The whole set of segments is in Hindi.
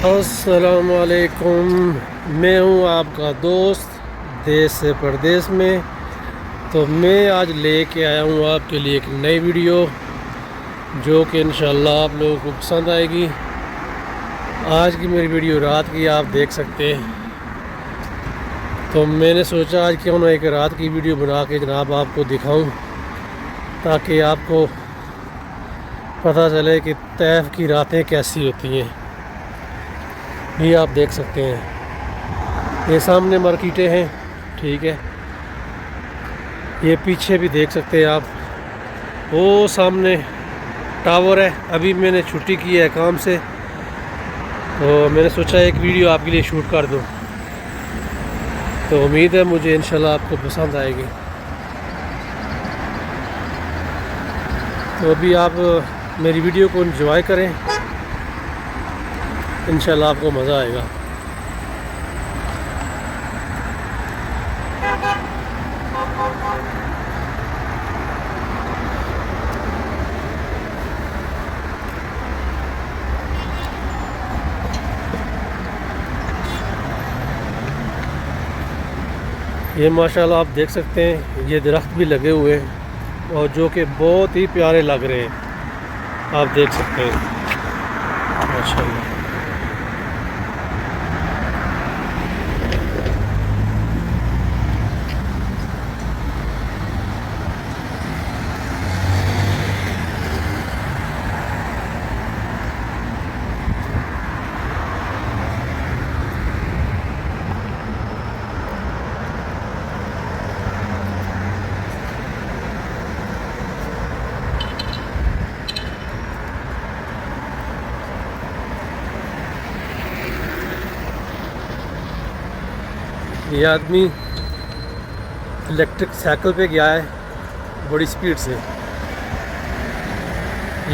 अस्सलामुअलैकुम। मैं हूँ आपका दोस्त देश से परदेश में। तो मैं आज लेके आया हूँ आपके लिए एक नई वीडियो जो कि इंशाल्लाह आप लोगों को पसंद आएगी। आज की मेरी वीडियो रात की आप देख सकते हैं। तो मैंने सोचा आज क्यों ना एक रात की वीडियो बना के जनाब आपको दिखाऊं ताकि आपको पता चले कि तैफ की रातें कैसी होती हैं। ये आप देख सकते हैं, ये सामने मार्केटें हैं, ठीक है। ये पीछे भी देख सकते हैं आप, वो सामने टावर है। अभी मैंने छुट्टी की है काम से, तो मैंने सोचा एक वीडियो आपके लिए शूट कर दूं। तो उम्मीद है मुझे इंशाल्लाह आपको पसंद आएगी। तो अभी आप मेरी वीडियो को एंजॉय करें, इंशाल्लाह आपको मज़ा आएगा। ये माशाल्लाह आप देख सकते हैं, ये दरख्त भी लगे हुए हैं और जो कि बहुत ही प्यारे लग रहे हैं। आप देख सकते हैं माशाल्लाह। ये आदमी इलेक्ट्रिक साइकिल पे गया है बड़ी स्पीड से।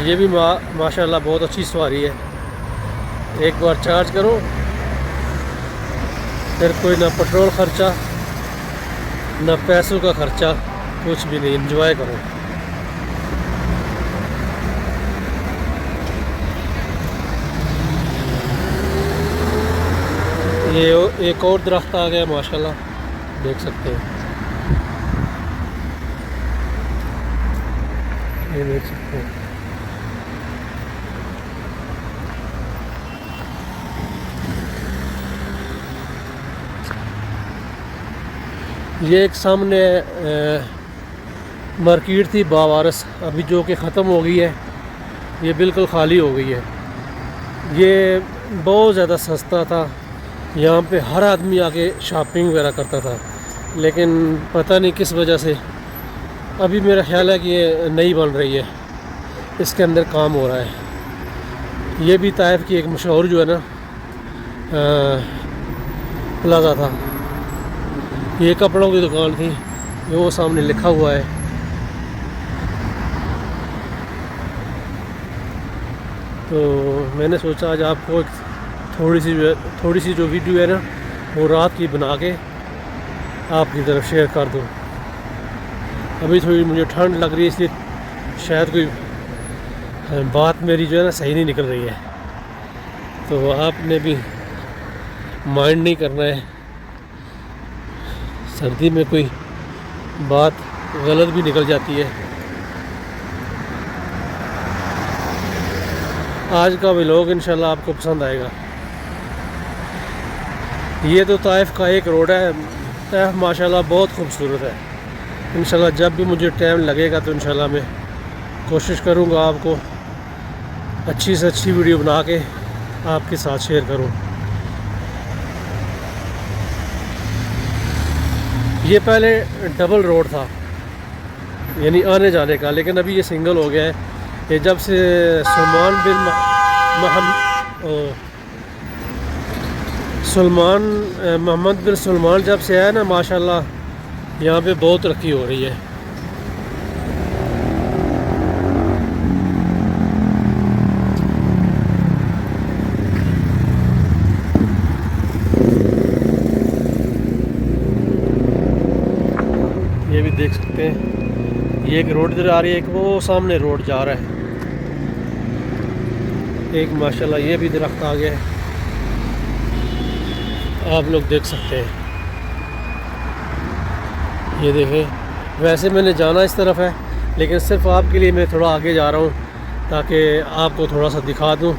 ये भी माशाल्लाह बहुत अच्छी सवारी है। एक बार चार्ज करो फिर कोई ना पेट्रोल खर्चा ना पैसों का खर्चा, कुछ भी नहीं, एंजॉय करो। ये एक और दरख्त आ गया माशाल्लाह, देख सकते हैं। ये देख सकते हैं। ये एक सामने मार्केट थी बावारस, अभी जो कि ख़त्म हो गई है। ये बिल्कुल ख़ाली हो गई है। ये बहुत ज़्यादा सस्ता था, यहाँ पे हर आदमी आके शॉपिंग वगैरह करता था, लेकिन पता नहीं किस वजह से अभी मेरा ख्याल है कि ये नई बन रही है, इसके अंदर काम हो रहा है। ये भी ताइफ की एक मशहूर जो है ना प्लाज़ा था। ये कपड़ों की दुकान थी, वो सामने लिखा हुआ है। तो मैंने सोचा आज आपको थोड़ी सी जो वीडियो है ना वो रात की बना के आपकी तरफ शेयर कर दूँ। अभी थोड़ी मुझे ठंड लग रही है, इसलिए शायद कोई बात मेरी जो है ना सही नहीं निकल रही है। तो आपने भी माइंड नहीं करना है, सर्दी में कोई बात गलत भी निकल जाती है। आज का व्लॉग इंशाल्लाह आपको पसंद आएगा। ये तो ताइफ का एक रोड है। ताइफ माशाल्लाह बहुत खूबसूरत है। इंशाल्लाह जब भी मुझे टाइम लगेगा तो इंशाल्लाह मैं कोशिश करूँगा आपको अच्छी से अच्छी वीडियो बना के आपके साथ शेयर करूँ। ये पहले डबल रोड था, यानी आने जाने का, लेकिन अभी ये सिंगल हो गया है। ये जब से मोहम्मद बिन सलमान जब से आया ना, माशाल्लाह यहाँ पे बहुत तरक्की हो रही है। ये भी देख सकते हैं, ये एक रोड इधर आ रही है, एक वो सामने रोड जा रहा है, एक माशाल्लाह ये भी दरख्त आ गया है। आप लोग देख सकते हैं। ये देखें, वैसे मैंने जाना इस तरफ है, लेकिन सिर्फ आपके लिए मैं थोड़ा आगे जा रहा हूँ ताकि आपको थोड़ा सा दिखा दूँ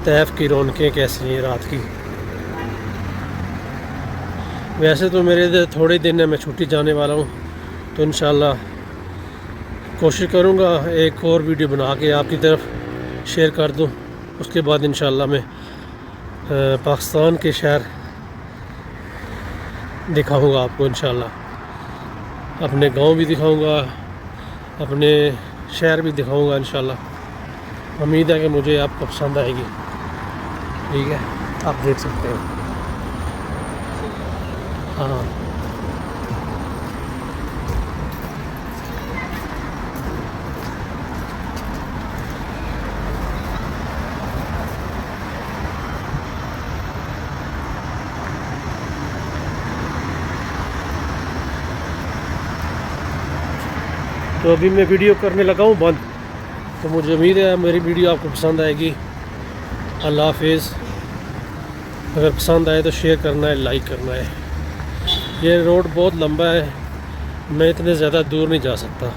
तैफ की रौनकें कैसी हैं रात की। वैसे तो मेरे इधर थोड़े दिन है, मैं छुट्टी जाने वाला हूँ, तो इंशाल्लाह कोशिश करूँगा एक और वीडियो बना के आपकी तरफ शेयर कर दूँ। उसके बाद इंशाल्लाह मैं पाकिस्तान के शहर दिखाऊँगा आपको इंशाल्लाह, अपने गांव भी दिखाऊँगा, अपने शहर भी दिखाऊँगा इंशाल्लाह। उम्मीद है कि मुझे आपको पसंद आएगी। ठीक है, आप देख सकते हैं। हाँ, तो अभी मैं वीडियो करने लगा हूँ बंद। तो मुझे उम्मीद है मेरी वीडियो आपको पसंद आएगी। अल्लाह हाफिज़। अगर पसंद आए तो शेयर करना है, लाइक करना है। ये रोड बहुत लंबा है, मैं इतने ज़्यादा दूर नहीं जा सकता।